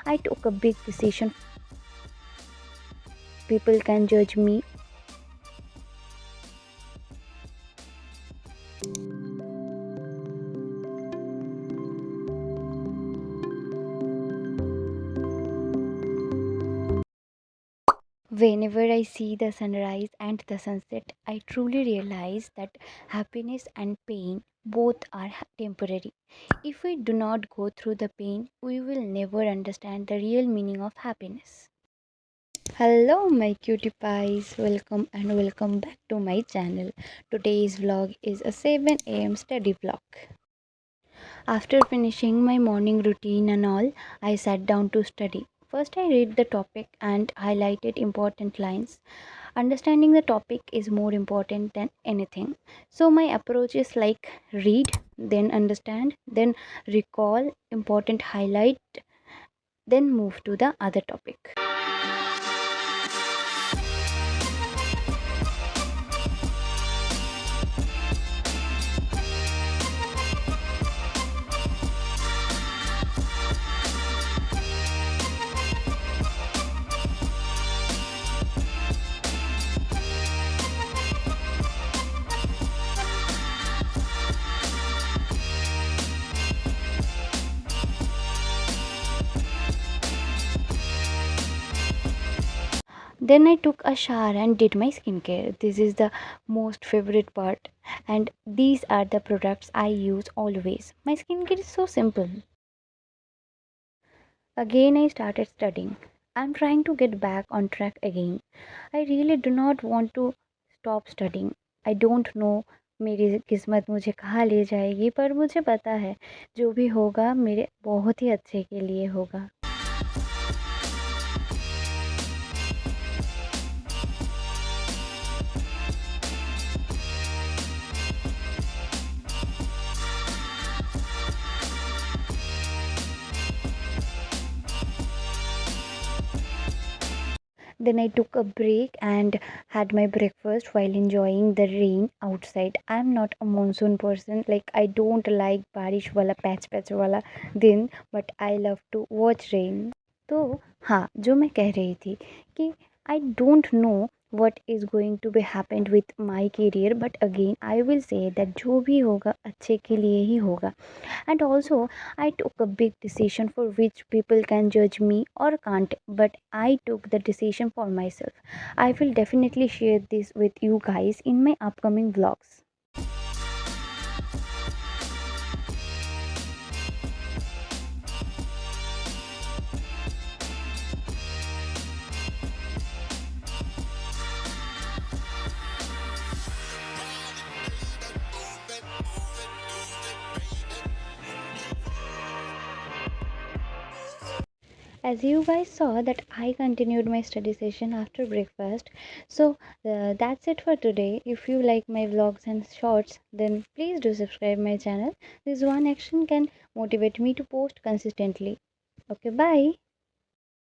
I took a big decision. People can judge me. Whenever I see the sunrise and the sunset, I truly realize that happiness and pain both are temporary. If we do not go through the pain, we will never understand the real meaning of happiness. Hello, my cutie pies. Welcome and welcome back to my channel. Today's vlog is a 7 a.m. study vlog. After finishing my morning routine and all, I sat down to study. First, I read the topic and highlighted important lines. Understanding the topic is more important than anything. So, my approach is like read, then understand, then recall important highlight, then move to the other topic. Then I took a shower and did my skincare. This is the most favorite part, and these are the products I use always. My skincare is so simple. Again, I started studying. I'm trying to get back on track again. I really do not want to stop studying. I don't know मेरी किस्मत मुझे कहाँ ले जाएगी, पर मुझे पता है जो भी होगा मेरे बहुत ही अच्छे के लिए होगा. Then I took a break and had my breakfast while enjoying the rain outside. I'm not a monsoon person, like I don't like बारिश वाला पैच पैच वाला दिन, but I love to watch rain. तो हाँ, जो मैं कह रही थी कि I don't know what is going to be happened with my career, but again I will say that जो भी होगा अच्छे के लिए ही होगा. And also, I took a big decision for which people can judge me or can't, but I took the decision for myself. I will definitely share this with you guys in my upcoming vlogs. As you guys saw that I continued my study session after breakfast. So that's it for today. If you like my vlogs and shorts, then please do subscribe my channel. This one action can motivate me to post consistently. Okay, bye.